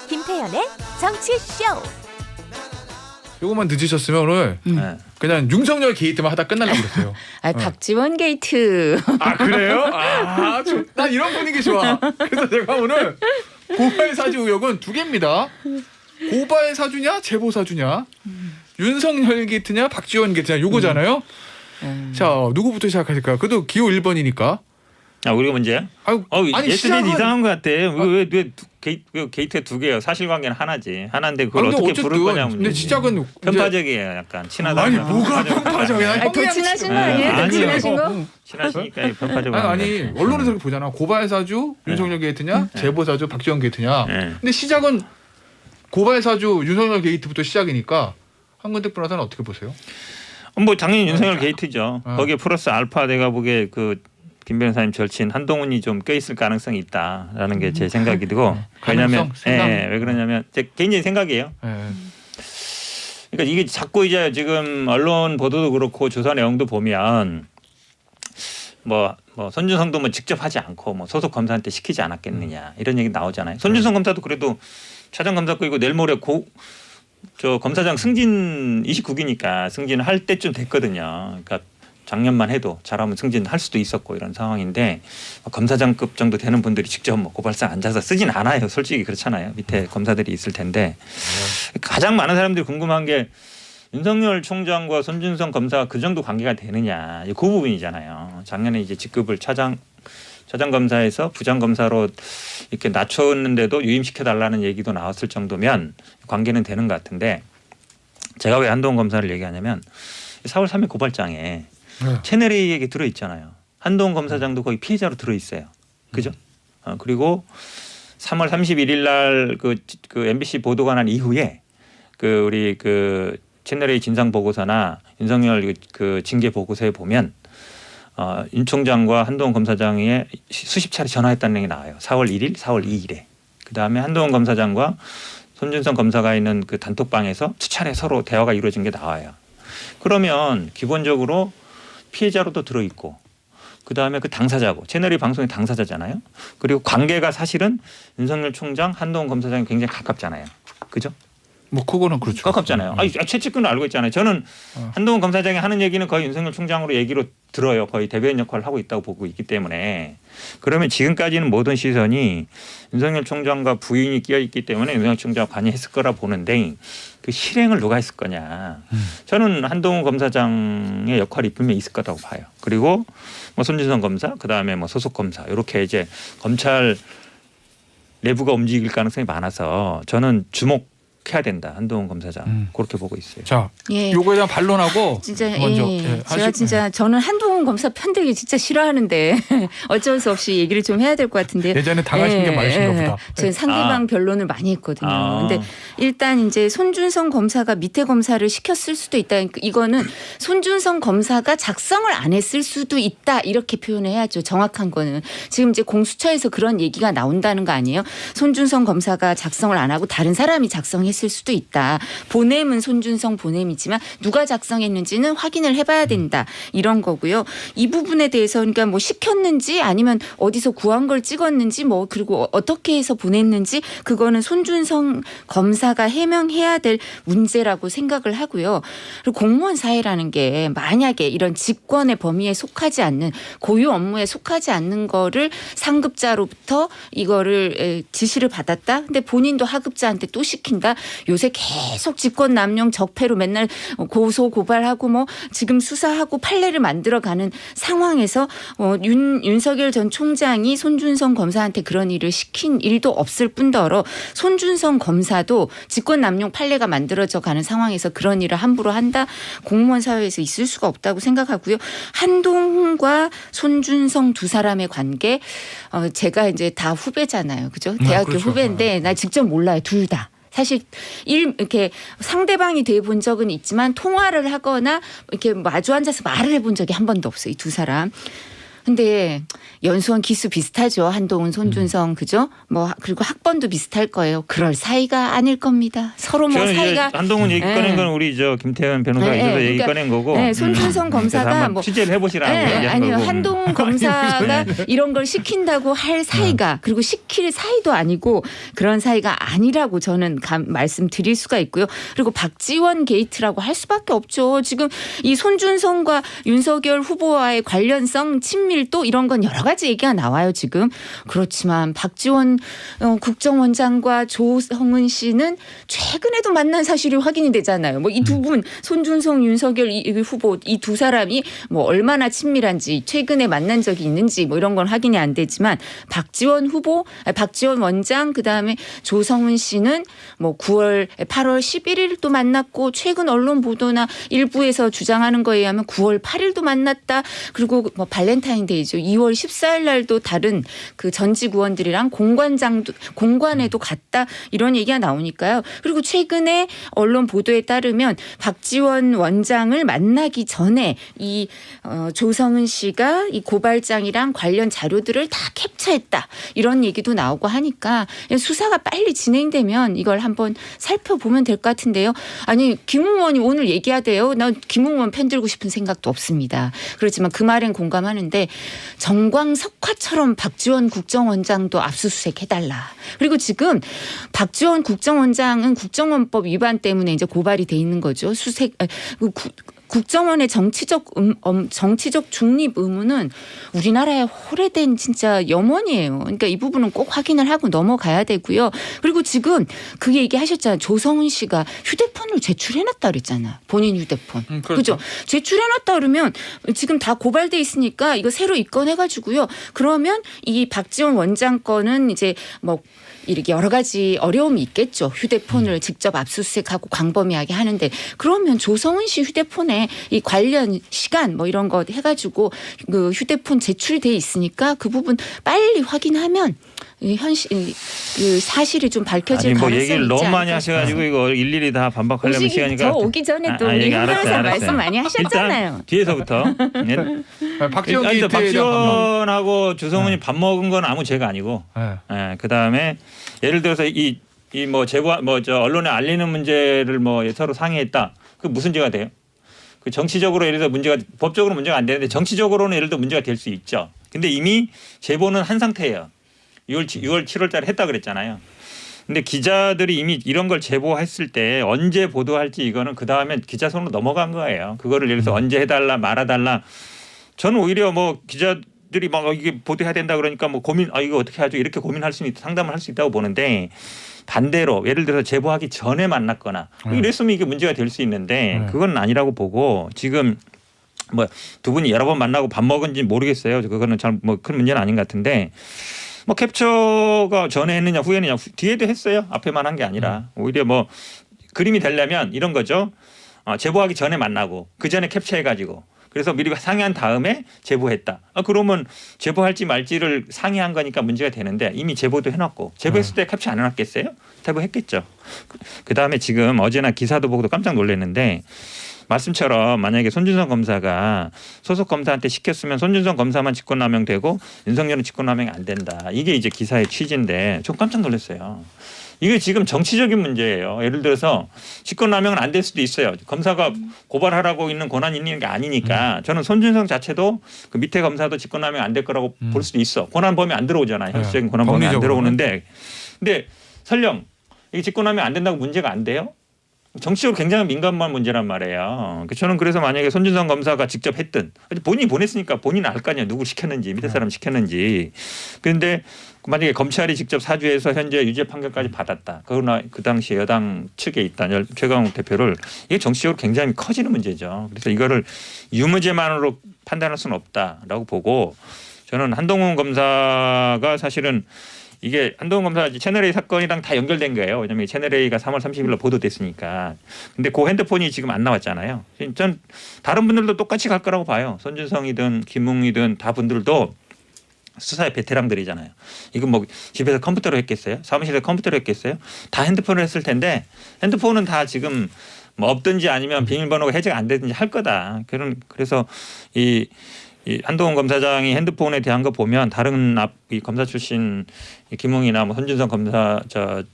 김태현의 정치쇼. 요거만 늦으셨으면 오늘 그냥 윤석열 게이트만 하다 끝나려고 그랬어요. 박지원 게이트. 아 그래요? 난 이런 분위기 좋아. 그래서 제가 오늘 고발 사주 의혹은 두 개입니다. 고발 사주냐 제보 사주냐, 윤석열 게이트냐 박지원 게이트냐 요거잖아요. 자 누구부터 시작하실까요? 그래도 기호 1번이니까. 우리가 문제야? 아니 예스는 시작은- 이상한 것 같아. 왜 게이트가 두 개예요? 사실관계는 하나지. 하나인데 그걸 근데 어떻게 어쨌든 부를 거냐. 근데 시작은 편파적이에요, 약간 친하다. 아니 뭐가 편파적이야? 더 친하신 거 아니에요? 더 아니요. 친하신 거? 친하시니까 편파적. 아니 언론에서 그렇게 보잖아. 고발 사주 윤석열 게이트냐, 제보 사주 박지원 게이트냐. 네. 근데 시작은 고발 사주 윤석열 게이트부터 시작이니까 한근택 변호사는 어떻게 보세요? 뭐 당연히 윤석열 게이트죠. 어. 거기에 플러스 알파 내가 보기에 김 변호사님 절친 한동훈이 좀 껴있을 가능성이 있다라는 게 제 생각이 되고. 왜냐하면 왜 그러냐면 제 개인적인 생각이에요. 그러니까 이게 자꾸 이제 지금 언론 보도도 그렇고 조사 내용도 보면 뭐 손준성도 뭐 직접 하지 않고 뭐 소속 검사한테 시키지 않았겠느냐 이런 얘기 나오잖아요. 손준성 검사도 그래도 차장 검사 끌고 내일 모레 검사장 승진 29기니까 승진할 때쯤 됐거든요. 그러니까 작년만 해도 잘하면 승진할 수도 있었고 이런 상황인데 검사장급 정도 되는 분들이 직접 뭐 고발장 앉아서 쓰진 않아요. 솔직히 그렇잖아요. 밑에 검사들이 있을 텐데 가장 많은 사람들이 궁금한 게 윤석열 총장과 손준성 검사가 그 정도 관계가 되느냐 그 부분이잖아요. 작년에 이제 직급을 차장 검사에서 부장 검사로 이렇게 낮췄는데도 유임시켜 달라는 얘기도 나왔을 정도면 관계는 되는 것 같은데 제가 왜 한동훈 검사를 얘기하냐면 4월 3일 고발장에 채널 A 얘기 들어 있잖아요. 한동훈 검사장도 거기 피해자로 들어 있어요. 그죠? 그리고 3월 31일 날 그 MBC 보도가 난 이후에 우리 채널 A 진상 보고서나 윤석열 그 징계 보고서에 보면 윤 총장과 한동훈 검사장에 수십 차례 전화했다는 얘기 나와요. 4월 1일, 4월 2일에. 그다음에 한동훈 검사장과 손준성 검사가 있는 그 단톡방에서 수차례 서로 대화가 이루어진 게 나와요. 그러면 기본적으로 피해자로도 들어있고 그다음에 그 당사자고 채널이 방송의 당사자잖아요. 그리고 관계가 사실은 윤석열 총장 한동훈 검사장이 굉장히 가깝잖아요. 그죠? 뭐 그거는 그렇죠. 가깝잖아요. 최측근은 알고 있잖아요. 저는 한동훈 검사장이 하는 얘기는 거의 윤석열 총장으로 얘기로 들어요. 거의 대변인 역할을 하고 있다고 보고 있기 때문에 그러면 지금까지는 모든 시선이 윤석열 총장과 부인이 끼어 있기 때문에 윤석열 총장과 관여했을 거라 보는데 그 실행을 누가 했을 거냐. 저는 한동훈 검사장의 역할이 분명히 있을 거라고 봐요. 그리고 뭐 손준성 검사, 그다음에 뭐 소속 검사 이렇게 이제 검찰 내부가 움직일 가능성이 많아서 저는 주목해야 된다. 한동훈 검사장 그렇게 보고 있어요. 자, 예. 요거에 대한 반론하고 진짜 먼저 제가 진짜 저는 한동훈 검사 편들기 진짜 싫어하는데 어쩔 수 없이 얘기를 좀 해야 될 것 같은데 예전에 당하신 게 많으신가 보다. 저는 상대방 변론을 많이 했거든요. 아. 근데 일단 이제 손준성 검사가 밑에 검사를 시켰을 수도 있다. 이거는 손준성 검사가 작성을 안 했을 수도 있다. 이렇게 표현해야죠. 정확한 거는. 지금 이제 공수처에서 그런 얘기가 나온다는 거 아니에요? 손준성 검사가 작성을 안 하고 다른 사람이 작성했을 수도 있다. 보냄은 손준성 보냄이지만 누가 작성했는지는 확인을 해봐야 된다. 이런 거고요. 이 부분에 대해서 그러니까 뭐 시켰는지 아니면 어디서 구한 걸 찍었는지 뭐 그리고 어떻게 해서 보냈는지 그거는 손준성 검사가 해명해야 될 문제라고 생각을 하고요. 그리고 공무원 사회라는 게 만약에 이런 직권의 범위에 속하지 않는 고유 업무에 속하지 않는 거를 상급자로부터 이거를 지시를 받았다. 근데 본인도 하급자한테 또 시킨다. 요새 계속 직권 남용 적폐로 맨날 고소 고발하고 뭐 지금 수사하고 판례를 만들어가는 상황에서 윤석열 전 총장이 손준성 검사한테 그런 일을 시킨 일도 없을 뿐더러 손준성 검사도 직권 남용 판례가 만들어져 가는 상황에서 그런 일을 함부로 한다. 공무원 사회에서 있을 수가 없다고 생각하고요. 한동훈과 손준성 두 사람의 관계 제가 이제 다 후배잖아요. 그죠? 대학교 그렇죠. 후배인데 나 직접 몰라요. 둘 다. 사실 이렇게 상대방이 돼 본 적은 있지만 통화를 하거나 이렇게 마주 앉아서 말을 해본 적이 한 번도 없어요. 이 두 사람. 근데 연수원 기수 비슷하죠. 한동훈, 손준성 그죠? 뭐 그리고 학번도 비슷할 거예요. 그럴 사이가 아닐 겁니다. 서로 뭐 저는 사이가 한동훈 얘기 꺼낸 건 우리 김태현 변호사가 네, 있어서 네. 얘기 그러니까, 꺼낸 거고. 네, 손준성 검사가 뭐 취재를 해보시라고 얘기한 아니요 거고. 한동훈 검사가 이런 걸 시킨다고 할 사이가 그리고 시킬 사이도 아니고 그런 사이가 아니라고 저는 말씀드릴 수가 있고요. 그리고 박지원 게이트라고 할 수밖에 없죠. 지금 이 손준성과 윤석열 후보와의 관련성, 친밀도 이런 건 여러 가지 얘기가 나와요 지금. 그렇지만 박지원 국정원장과 조성은 씨는 최근에도 만난 사실이 확인이 되잖아요. 뭐 이 두 분 손준성, 윤석열 이 후보 이 두 사람이 뭐 얼마나 친밀한지 최근에 만난 적이 있는지 뭐 이런 건 확인이 안 되지만 박지원 후보, 박지원 원장 그다음에 조성은 씨는 뭐 8월 11일도 만났고 최근 언론 보도나 일부에서 주장하는 거에 의하면 9월 8일도 만났다. 그리고 뭐 발렌타인데이죠. 2월 14일 날도 다른 그 전직 의원들이랑 공관에도 갔다 이런 얘기가 나오니까요. 그리고 최근에 언론 보도에 따르면 박지원 원장을 만나기 전에 이 조성은 씨가 이 고발장이랑 관련 자료들을 다 캡처했다. 이런 얘기도 나오고 하니까 수사가 빨리 진행되면 이걸 한번 살펴보면 될 것 같은데요. 아니 김웅원이 오늘 얘기하대요. 나 김웅원 편들고 싶은 생각도 없습니다. 그렇지만 그 말엔 공감하는데 정광석화처럼 박지원 국정원장도 압수수색 해달라. 그리고 지금 박지원 국정원장은 국정원법 위반 때문에 이제 고발이 돼 있는 거죠. 국정원의 정치적 중립 의무는 우리나라의 오래된 진짜 염원이에요. 그러니까 이 부분은 꼭 확인을 하고 넘어가야 되고요. 그리고 지금 그 얘기 하셨잖아요. 조성은 씨가 휴대폰을 제출해놨다 그랬잖아. 본인 휴대폰. 그렇죠. 제출해놨다 그러면 지금 다 고발돼 있으니까 이거 새로 입건해가지고요. 그러면 이 박지원 원장 건은 이제 뭐 이렇게 여러 가지 어려움이 있겠죠. 휴대폰을 직접 압수수색하고 광범위하게 하는데 그러면 조성은 씨 휴대폰에 이 관련 시간 뭐 이런 거 해가지고 그 휴대폰 제출돼 있으니까 그 부분 빨리 확인하면 그 사실이 좀 밝혀질 뭐 가능성이 얘기를 있지 너무 많이 않을까. 하셔가지고 이거 일일이 다 반박하려면 시간이 저 오기 전에 또 우리 현 변호사 말씀 많이 하셨잖아요. 일단 뒤에서부터 박지원 일단 게이트에 박지원하고 조성은이 밥 먹은 건 아무 죄가 아니고 그 다음에 예를 들어서 이 뭐 제보 저 언론에 알리는 문제를 뭐 서로 상의했다. 그 무슨 죄가 돼요? 그 정치적으로 예를 들어 문제가 법적으로 문제가 안 되는데 정치적으로는 예를 들어 문제가 될 수 있죠. 근데 이미 제보는 한 상태예요. 6월 7월 달에 했다 그랬잖아요. 근데 기자들이 이미 이런 걸 제보했을 때 언제 보도할지 이거는 그다음에 기자 손으로 넘어간 거예요. 그거를 예를 들어서 언제 해달라 말아달라. 저는 오히려 뭐 기자들이 막 이게 보도해야 된다 그러니까 뭐 고민 이거 어떻게 하죠 이렇게 고민할 수 있다 상담을 할 수 있다고 보는데 반대로 예를 들어서 제보하기 전에 만났거나 이랬으면 이게 문제가 될 수 있는데 그건 아니라고 보고 지금 뭐 두 분이 여러 번 만나고 밥 먹은지 모르겠어요. 그거는 잘 뭐 큰 문제는 아닌 것 같은데 뭐 캡처가 전에 했느냐 후에 했느냐 뒤에도 했어요. 앞에만 한 게 아니라 오히려 뭐 그림이 되려면 이런 거죠. 제보하기 전에 만나고 그 전에 캡처해가지고 그래서 미리 상의한 다음에 제보했다. 그러면 제보할지 말지를 상의한 거니까 문제가 되는데 이미 제보도 해놨고 제보했을 때 캡처 안 해놨겠어요? 제보했겠죠. 그다음에 지금 어제나 기사도 보고도 깜짝 놀랐는데 말씀처럼 만약에 손준성 검사가 소속 검사한테 시켰으면 손준성 검사만 직권남용되고 윤석열은 직권남용이 안 된다. 이게 이제 기사의 취지인데 좀 깜짝 놀랐어요. 이게 지금 정치적인 문제예요. 예를 들어서 직권남용은 안 될 수도 있어요. 검사가 고발하라고 있는 권한이 있는 게 아니니까 저는 손준성 자체도 그 밑에 검사도 직권남용 안 될 거라고 볼 수도 있어. 권한 범위 안 들어오잖아요. 현실적인 권한 범위 안 들어오는데 근데 설령 이게 직권남용 안 된다고 문제가 안 돼요? 정치적으로 굉장히 민감한 문제란 말이에요. 저는 그래서 만약에 손준성 검사가 직접 했든 본인이 보냈으니까 본인은 알 거 아니에요. 누구 시켰는지 밑에 사람 시켰는지. 그런데 만약에 검찰이 직접 사주해서 현재 유죄 판결까지 받았다. 그러나 그 당시에 여당 측에 있던 최강욱 대표를 이게 정치적으로 굉장히 커지는 문제죠. 그래서 이거를 유무죄만으로 판단할 수는 없다라고 보고 저는 한동훈 검사가 사실은 이게 한동훈 검사 채널A 사건이랑 다 연결된 거예요. 왜냐하면 채널A가 3월 30일로 보도됐으니까. 근데 그 핸드폰이 지금 안 나왔잖아요. 전 다른 분들도 똑같이 갈 거라고 봐요. 손준성이든 김웅이든 다 분들도 수사의 베테랑들이잖아요. 이거 뭐 집에서 컴퓨터로 했겠어요? 사무실에서 컴퓨터로 했겠어요? 다 핸드폰으로 했을 텐데 핸드폰은 다 지금 뭐 없든지 아니면 비밀번호가 해제가 안 되든지 할 거다. 그래서 이 이 한동훈 검사장이 핸드폰에 대한 거 보면 다른 이 검사 출신 김웅이나 뭐 손준성 검사들도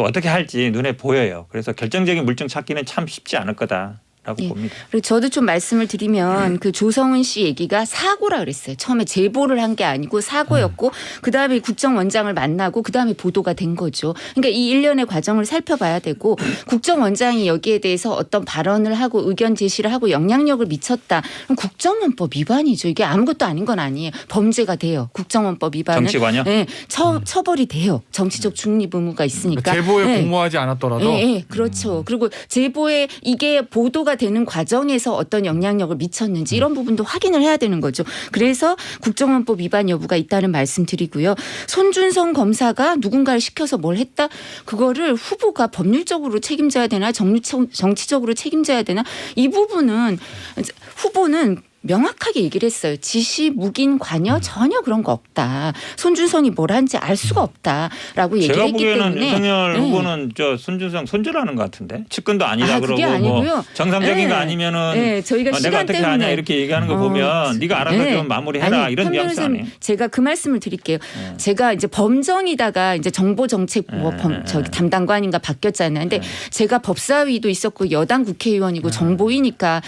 어떻게 할지 눈에 보여요. 그래서 결정적인 물증 찾기는 참 쉽지 않을 거다라고 예. 봅니다. 그리고 저도 좀 말씀을 드리면 그 조성은 씨 얘기가 사고라 그랬어요. 처음에 제보를 한 게 아니고 사고였고 그다음에 국정원장을 만나고 그다음에 보도가 된 거죠. 그러니까 이 일련의 과정을 살펴봐야 되고 국정원장이 여기에 대해서 어떤 발언을 하고 의견 제시를 하고 영향력을 미쳤다. 그럼 국정원법 위반이죠. 이게 아무것도 아닌 건 아니에요. 범죄가 돼요. 국정원법 위반은. 정치관요? 네, 처벌이 돼요. 정치적 중립 의무가 있으니까. 제보에 네. 공모하지 않았더라도. 네, 그렇죠. 그리고 제보에 이게 보도가 되는 과정에서 어떤 영향력을 미쳤는지 이런 부분도 확인을 해야 되는 거죠. 그래서 국정원법 위반 여부가 있다는 말씀드리고요. 손준성 검사가 누군가를 시켜서 뭘 했다? 그거를 후보가 법률적으로 책임져야 되나 정치적으로 책임져야 되나? 이 부분은 후보는 명확하게 얘기를 했어요. 지시, 묵인, 관여 전혀 그런 거 없다. 손준성이 뭘 한지 알 수가 없다라고 얘기를 제가 했기 보기에는 때문에. 윤석열 네. 후보는 저 손준성 손절하는 것 같은데 측근도 아니다 그러고 그게 아니고요. 뭐 정상적인 네. 거 아니면은 네, 저희가 내가 시간 어떻게 때문에 하냐 이렇게 얘기하는 거 보면 네가 알아서 네. 좀 마무리해라 아니, 이런 뉘앙스 아니에요? 제가 그 말씀을 드릴게요. 제가 이제 범정이다가 이제 정보정책 저기 담당관인가 바뀌었잖아요. 근데 제가 법사위도 있었고 여당 국회의원이고 정보위니까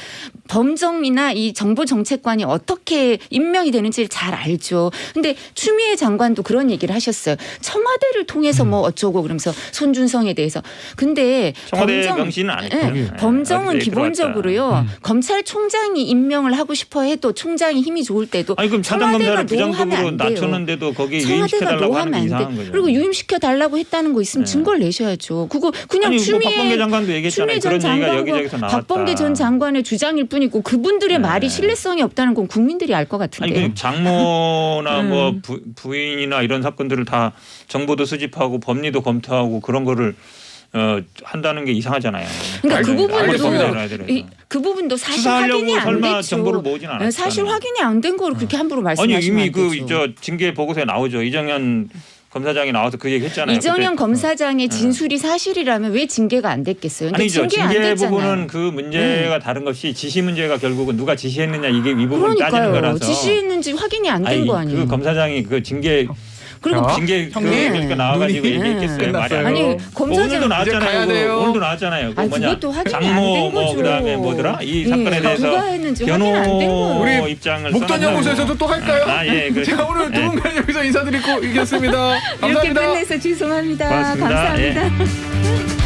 범정이나 이 정보정책관이 어떻게 임명이 되는지를 잘 알죠. 근데 추미애 장관도 그런 얘기를 하셨어요. 청와대를 통해서 뭐 어쩌고 그러면서 손준성에 대해서. 근데 청와대 명시는 안 했죠. 네, 범정은 어디서 기본적으로요. 검찰총장이 임명을 하고 싶어 해도 총장이 힘이 좋을 때도 아니 그럼 차장 검사를 청와대가 노하면 부장급으로 안 돼요. 낮췄는데도 거기 청와대가 유임시켜달라고 하는 노하면 게 안 이상한 돼. 거죠. 그리고 유임시켜 달라고 했다는 거 있으면 네. 증거를 내셔야죠. 그거 그냥 아니 뭐 추미애 박범계 장관도 얘기했잖아요. 추미애 전 그런 얘기가 장관과 여기저기서 나왔다. 박범계 전 장관의 주장일 뿐이고 그분들의 네. 말이 신뢰성이 없다는 건 국민들이 알 것 아니 같은데요. 그 장모나 뭐 부인이나 이런 사건들을 다 정보도 수집하고 법리도 검토하고 그런 거를 한다는 게 이상하잖아요. 그러니까 그 알겠습니다. 그 부분도 사실 수사하려고 확인이 안 설마 됐죠. 정보를 모으진 않았잖아요. 사실 확인이 안 된 거를 그렇게 함부로 아니 말씀하시면 이미 안 되죠. 그 저 징계 보고서에 나오죠. 이정현 검사장이 나와서 그 얘기 했잖아요. 이정현 그때. 검사장의 진술이 사실이라면 왜 징계가 안 됐겠어요? 근데 아니죠. 징계 안 징계 됐잖아요. 부분은 그 문제가 다른 것이 지시 문제가 결국은 누가 지시했느냐 이게 이 부분 따지는 그러니까요. 거라서. 지시했는지 확인이 안 된 거 아니에요. 그 검사장이 그 징계 그리고 자, 징계 그 형님, 그러니까 나와가지고 눈이 얘기했겠어요. 말이 끝났어요. 안 아니 되고. 검사장 오늘도 이제 가야 나왔잖아요. 돼요. 오늘도 나왔잖아요. 그 아니, 뭐냐 그것도 확인이 안 장모 된 뭐 거죠. 그다음에 뭐더라 이 사건에 대해서 누가 했는지 확인 안 된 변호 거예요. 우리 입장을 목돈연구소에서도 또 할까요? 예. 제가 오늘 두 분까지 여기서 인사드리고 이겼습니다. 이렇게 감사합니다. 끝내서 죄송합니다. 고맙습니다. 감사합니다.